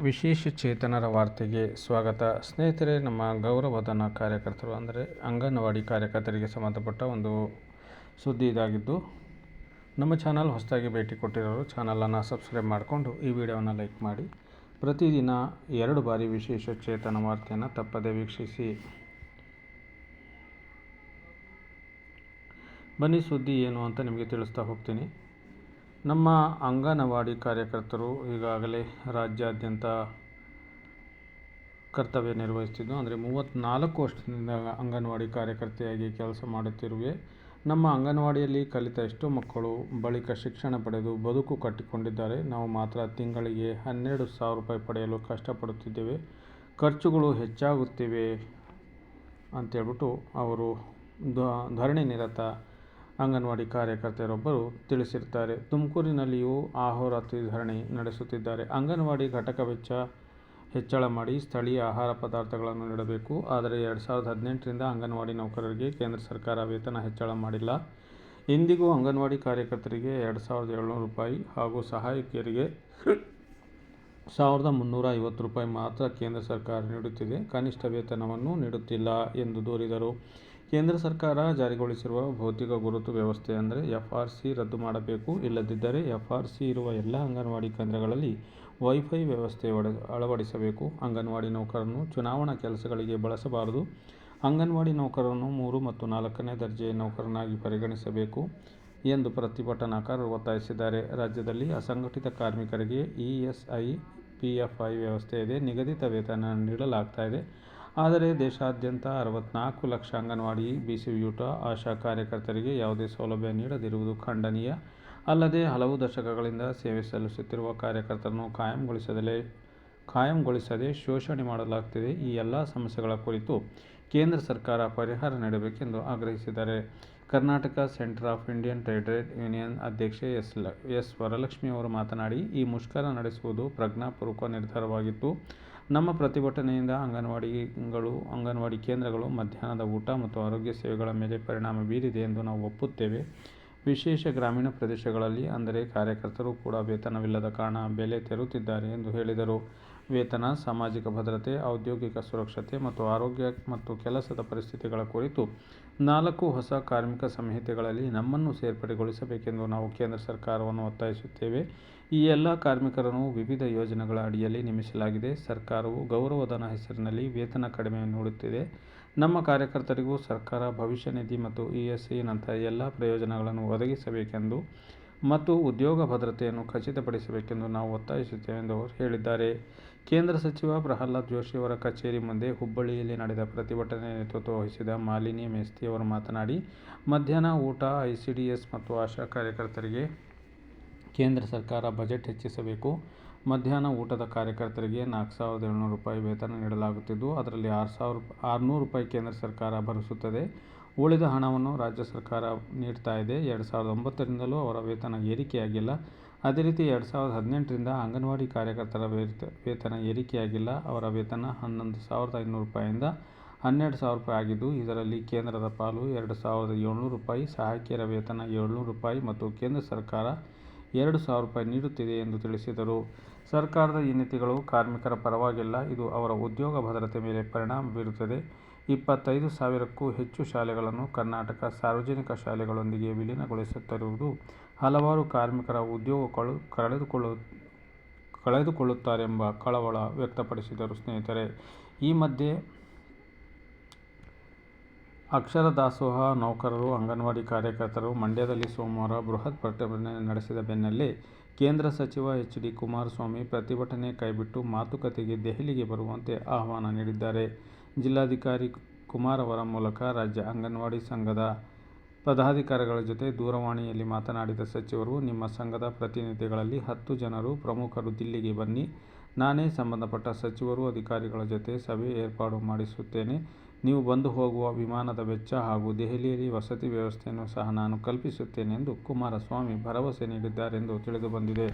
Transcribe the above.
ವಿಶೇಷ ಚೇತನರ ವಾರ್ತೆಗೆ ಸ್ವಾಗತ. ಸ್ನೇಹಿತರೆ, ನಮ್ಮ ಗೌರವಧನ ಕಾರ್ಯಕರ್ತರು ಅಂದರೆ ಅಂಗನವಾಡಿ ಕಾರ್ಯಕರ್ತರಿಗೆ ಸಂಬಂಧಪಟ್ಟ ಒಂದು ಸುದ್ದಿ ಇದಾಗಿದ್ದು, ನಮ್ಮ ಚಾನಲ್ ಹೊಸದಾಗಿ ಭೇಟಿ ಕೊಟ್ಟಿರೋರು ಚಾನಲನ್ನು ಸಬ್ಸ್ಕ್ರೈಬ್ ಮಾಡಿಕೊಂಡು ಈ ವಿಡಿಯೋವನ್ನು ಲೈಕ್ ಮಾಡಿ. ಪ್ರತಿದಿನ 2 ಬಾರಿ ವಿಶೇಷ ಚೇತನ ವಾರ್ತೆಯನ್ನು ತಪ್ಪದೇ ವೀಕ್ಷಿಸಿ. ಬನ್ನಿ, ಸುದ್ದಿ ಏನು ಅಂತ ನಿಮಗೆ ತಿಳಿಸ್ತಾ ಹೋಗ್ತೀನಿ. ನಮ್ಮ ಅಂಗನವಾಡಿ ಕಾರ್ಯಕರ್ತರು ಈಗಾಗಲೇ ರಾಜ್ಯಾದ್ಯಂತ ಕರ್ತವ್ಯ ನಿರ್ವಹಿಸ್ತಿದ್ದು, ಅಂದರೆ 34 ವರ್ಷದಿಂದ ಅಂಗನವಾಡಿ ಕಾರ್ಯಕರ್ತೆಯಾಗಿ ಕೆಲಸ ಮಾಡುತ್ತಿರುವೆ. ನಮ್ಮ ಅಂಗನವಾಡಿಯಲ್ಲಿ ಕಲಿತ ಎಷ್ಟೋ ಮಕ್ಕಳು ಬಳಿಕ ಶಿಕ್ಷಣ ಪಡೆದು ಬದುಕು ಕಟ್ಟಿಕೊಂಡಿದ್ದಾರೆ. ನಾವು ಮಾತ್ರ ತಿಂಗಳಿಗೆ 12,000 ರೂಪಾಯಿ ಪಡೆಯಲು ಕಷ್ಟಪಡುತ್ತಿದ್ದೇವೆ. ಖರ್ಚುಗಳು ಹೆಚ್ಚಾಗುತ್ತಿವೆ ಅಂತೇಳ್ಬಿಟ್ಟು ಅವರು ಧರಣಿ ನಿರತ ಅಂಗನವಾಡಿ ಕಾರ್ಯಕರ್ತೆಯರೊಬ್ಬರು ತಿಳಿಸಿರ್ತಾರೆ. ತುಮಕೂರಿನಲ್ಲಿಯೂ ಅಹೋರಾತ್ರಿ ಧರಣಿ ನಡೆಸುತ್ತಿದ್ದಾರೆ. ಅಂಗನವಾಡಿ ಘಟಕ ವೆಚ್ಚ ಹೆಚ್ಚಳ ಮಾಡಿ ಸ್ಥಳೀಯ ಆಹಾರ ಪದಾರ್ಥಗಳನ್ನು ನೀಡಬೇಕು. ಆದರೆ 2018ರಿಂದ ಅಂಗನವಾಡಿ ನೌಕರರಿಗೆ ಕೇಂದ್ರ ಸರ್ಕಾರ ವೇತನ ಹೆಚ್ಚಳ ಮಾಡಿಲ್ಲ. ಇಂದಿಗೂ ಅಂಗನವಾಡಿ ಕಾರ್ಯಕರ್ತರಿಗೆ 2,700 ರೂಪಾಯಿ ಹಾಗೂ ಸಹಾಯಕಿಯರಿಗೆ 1,350 ರೂಪಾಯಿ ಮಾತ್ರ ಕೇಂದ್ರ ಸರ್ಕಾರ ನೀಡುತ್ತಿದೆ. ಕನಿಷ್ಠ ವೇತನವನ್ನು ನೀಡುತ್ತಿಲ್ಲ ಎಂದು ದೂರಿದರು. ಕೇಂದ್ರ ಸರ್ಕಾರ ಜಾರಿಗೊಳಿಸಿರುವ ಭೌತಿಕ ಗುರುತು ವ್ಯವಸ್ಥೆ ಅಂದರೆ FRC ರದ್ದು ಮಾಡಬೇಕು. ಇಲ್ಲದಿದ್ದರೆ FRC ಇರುವ ಎಲ್ಲ ಅಂಗನವಾಡಿ ಕೇಂದ್ರಗಳಲ್ಲಿ ವೈಫೈ ವ್ಯವಸ್ಥೆ ಅಳವಡಿಸಬೇಕು. ಅಂಗನವಾಡಿ ನೌಕರರನ್ನು ಚುನಾವಣಾ ಕೆಲಸಗಳಿಗೆ ಬಳಸಬಾರದು. ಅಂಗನವಾಡಿ ನೌಕರರನ್ನು 3 ಮತ್ತು 4ನೇ ದರ್ಜೆಯ ನೌಕರನಾಗಿ ಪರಿಗಣಿಸಬೇಕು ಎಂದು ಪ್ರತಿಭಟನಾಕಾರರು ಒತ್ತಾಯಿಸಿದ್ದಾರೆ. ರಾಜ್ಯದಲ್ಲಿ ಅಸಂಘಟಿತ ಕಾರ್ಮಿಕರಿಗೆ ESI, PFI ವ್ಯವಸ್ಥೆ ಇದೆ. ನಿಗದಿತ ವೇತನ ನೀಡಲಾಗ್ತಾ ಇದೆ. ಆದರೆ ದೇಶಾದ್ಯಂತ 64 ಲಕ್ಷ ಅಂಗನವಾಡಿ, BCUಟ, ಆಶಾ ಕಾರ್ಯಕರ್ತರಿಗೆ ಯಾವುದೇ ಸೌಲಭ್ಯ ನೀಡದಿರುವುದು ಖಂಡನೀಯ. ಅಲ್ಲದೆ ಹಲವು ದಶಕಗಳಿಂದ ಸೇವೆ ಸಲ್ಲಿಸುತ್ತಿರುವ ಕಾರ್ಯಕರ್ತರನ್ನು ಕಾಯಂಗೊಳಿಸದೆ ಶೋಷಣೆ ಮಾಡಲಾಗ್ತಿದೆ. ಈ ಎಲ್ಲ ಸಮಸ್ಯೆಗಳ ಕುರಿತು ಕೇಂದ್ರ ಸರ್ಕಾರ ಪರಿಹಾರ ನೀಡಬೇಕೆಂದು ಆಗ್ರಹಿಸಿದ್ದಾರೆ. Karnataka centre of Indian trade union ಅಧ್ಯಕ್ಷೆ ಎಸ್ ವರಲಕ್ಷ್ಮಿ ಅವರು ಮಾತನಾಡಿ, ಈ ಮುಷ್ಕರ ನಡೆಸುವುದು ಪ್ರಜ್ಞಾಪೂರ್ವಕ ನಿರ್ಧಾರವಾಗಿತ್ತು. ನಮ್ಮ ಪ್ರತಿಭಟನೆಯಿಂದ ಅಂಗನವಾಡಿ ಕೇಂದ್ರಗಳು, ಮಧ್ಯಾಹ್ನದ ಊಟ ಮತ್ತು ಆರೋಗ್ಯ ಸೇವೆಗಳ ಮೇಲೆ ಪರಿಣಾಮ ಬೀರಿದೆ ಎಂದು ನಾವು ಒಪ್ಪುತ್ತೇವೆ. ವಿಶೇಷ ಗ್ರಾಮೀಣ ಪ್ರದೇಶಗಳಲ್ಲಿ ಅಂದರೆ ಕಾರ್ಯಕರ್ತರು ಕೂಡ ವೇತನವಿಲ್ಲದ ಕಾರಣ ಬೆಲೆ ತೆರುತ್ತಿದ್ದಾರೆ ಎಂದು ಹೇಳಿದರು. ವೇತನ, ಸಾಮಾಜಿಕ ಭದ್ರತೆ, ಔದ್ಯೋಗಿಕ ಸುರಕ್ಷತೆ ಮತ್ತು ಆರೋಗ್ಯ ಮತ್ತು ಕೆಲಸದ ಪರಿಸ್ಥಿತಿಗಳ ಕುರಿತು 4 ಹೊಸ ಕಾರ್ಮಿಕ ಸಂಹಿತೆಗಳಲ್ಲಿ ನಮ್ಮನ್ನು ಸೇರ್ಪಡೆಗೊಳಿಸಬೇಕೆಂದು ನಾವು ಕೇಂದ್ರ ಸರ್ಕಾರವನ್ನು ಒತ್ತಾಯಿಸುತ್ತೇವೆ. ಈ ಎಲ್ಲ ಕಾರ್ಮಿಕರನ್ನು ವಿವಿಧ ಯೋಜನೆಗಳ ಅಡಿಯಲ್ಲಿ ನೇಮಿಸಲಾಗಿದೆ. ಸರ್ಕಾರವು ಗೌರವಧನ ಹೆಸರಿನಲ್ಲಿ ವೇತನ ಕಡಿಮೆ ನೀಡುತ್ತಿದೆ. ನಮ್ಮ ಕಾರ್ಯಕರ್ತರಿಗೂ ಸರ್ಕಾರ ಭವಿಷ್ಯ ನಿಧಿ ಮತ್ತು ESI ನಂತಹ ಎಲ್ಲ ಪ್ರಯೋಜನಗಳನ್ನು ಒದಗಿಸಬೇಕೆಂದು ಮತ್ತು ಉದ್ಯೋಗ ಭದ್ರತೆಯನ್ನು ಖಚಿತಪಡಿಸಬೇಕೆಂದು ನಾವು ಒತ್ತಾಯಿಸುತ್ತೇವೆ ಎಂದು ಅವರು ಹೇಳಿದ್ದಾರೆ. ಕೇಂದ್ರ ಸಚಿವ ಪ್ರಹ್ಲಾದ್ ಜೋಶಿ ಅವರ ಕಚೇರಿ ಮುಂದೆ ಹುಬ್ಬಳ್ಳಿಯಲ್ಲಿ ನಡೆದ ಪ್ರತಿಭಟನೆ ನೇತೃತ್ವ ವಹಿಸಿದ ಮಾಲಿನಿ ಮೇಸ್ತಿ ಅವರು ಮಾತನಾಡಿ, ಮಧ್ಯಾಹ್ನ ಊಟ, ICDS ಮತ್ತು ಆಶಾ ಕಾರ್ಯಕರ್ತರಿಗೆ ಕೇಂದ್ರ ಸರ್ಕಾರ ಬಜೆಟ್ ಹೆಚ್ಚಿಸಬೇಕು. ಮಧ್ಯಾಹ್ನ ಊಟದ ಕಾರ್ಯಕರ್ತರಿಗೆ 4,700 ರೂಪಾಯಿ ವೇತನ ನೀಡಲಾಗುತ್ತಿದ್ದು, ಅದರಲ್ಲಿ 600 ರೂಪಾಯಿ ಕೇಂದ್ರ ಸರ್ಕಾರ ಭರಿಸುತ್ತದೆ. ಉಳಿದ ಹಣವನ್ನು ರಾಜ್ಯ ಸರ್ಕಾರ ನೀಡ್ತಾ ಇದೆ. 2009ರಿಂದಲೂ ಅವರ ವೇತನ ಏರಿಕೆಯಾಗಿಲ್ಲ. ಅದೇ ರೀತಿ 2018ರಿಂದ ಅಂಗನವಾಡಿ ಕಾರ್ಯಕರ್ತರ ವೇತನ ಏರಿಕೆಯಾಗಿಲ್ಲ. ಅವರ ವೇತನ 11,500 ರೂಪಾಯಿಯಿಂದ 12,000 ರೂಪಾಯಿ ಆಗಿದ್ದು, ಇದರಲ್ಲಿ ಕೇಂದ್ರದ ಪಾಲು 2,700 ರೂಪಾಯಿ, ಸಹಾಯಕಿಯರ ವೇತನ 700 ರೂಪಾಯಿ ಮತ್ತು ಕೇಂದ್ರ ಸರ್ಕಾರ 2,000 ರೂಪಾಯಿ ನೀಡುತ್ತಿದೆ ಎಂದು ತಿಳಿಸಿದರು. ಸರ್ಕಾರದ ಈ ನೀತಿಗಳು ಕಾರ್ಮಿಕರ ಪರವಾಗಿಲ್ಲ. ಇದು ಅವರ ಉದ್ಯೋಗ ಭದ್ರತೆ ಮೇಲೆ ಪರಿಣಾಮ ಬೀರುತ್ತದೆ. 25,000ಕ್ಕೂ ಹೆಚ್ಚು ಶಾಲೆಗಳನ್ನು ಕರ್ನಾಟಕ ಸಾರ್ವಜನಿಕ ಶಾಲೆಗಳೊಂದಿಗೆ ವಿಲೀನಗೊಳಿಸುತ್ತಿರುವುದು ಹಲವಾರು ಕಾರ್ಮಿಕರ ಉದ್ಯೋಗ ಕಳೆದುಕೊಳ್ಳುತ್ತಾರೆಂಬ ಕಳವಳ ವ್ಯಕ್ತಪಡಿಸಿದರು. ಸ್ನೇಹಿತರೆ, ಈ ಮಧ್ಯೆ ಅಕ್ಷರ ದಾಸೋಹ ನೌಕರರು, ಅಂಗನವಾಡಿ ಕಾರ್ಯಕರ್ತರು ಮಂಡ್ಯದಲ್ಲಿ ಸೋಮವಾರ ಬೃಹತ್ ಪ್ರತಿಭಟನೆ ನಡೆಸಿದ ಬೆನ್ನಲ್ಲೇ ಕೇಂದ್ರ ಸಚಿವ HD ಕುಮಾರಸ್ವಾಮಿ ಪ್ರತಿಭಟನೆ ಕೈಬಿಟ್ಟು ಮಾತುಕತೆಗೆ ದೆಹಲಿಗೆ ಬರುವಂತೆ ಆಹ್ವಾನ ನೀಡಿದ್ದಾರೆ. ಜಿಲ್ಲಾಧಿಕಾರಿ ಕುಮಾರ್ ಅವರ ಮೂಲಕ ರಾಜ್ಯ ಅಂಗನವಾಡಿ ಸಂಘದ ಪದಾಧಿಕಾರಿಗಳ ಜೊತೆ ದೂರವಾಣಿಯಲ್ಲಿ ಮಾತನಾಡಿದ ಸಚಿವರು, ನಿಮ್ಮ ಸಂಘದ ಪ್ರತಿನಿಧಿಗಳಲ್ಲಿ 10 ಜನರು ಪ್ರಮುಖರು ದಿಲ್ಲಿಗೆ ಬನ್ನಿ. ನಾನೇ ಸಂಬಂಧಪಟ್ಟ ಸಚಿವರು, ಅಧಿಕಾರಿಗಳ ಜೊತೆ ಸಭೆ ಏರ್ಪಾಡು ಮಾಡಿಸುತ್ತೇನೆ. ನೀವು ಬಂದು ಹೋಗುವ ವಿಮಾನದ ವೆಚ್ಚ ಹಾಗೂ ದೆಹಲಿಯಲ್ಲಿ ವಸತಿ ವ್ಯವಸ್ಥೆಯನ್ನು ಸಹ ನಾನು ಕಲ್ಪಿಸುತ್ತೇನೆ ಎಂದು ಕುಮಾರಸ್ವಾಮಿ ಭರವಸೆ ನೀಡಿದ್ದಾರೆಂದು ತಿಳಿದುಬಂದಿದೆ.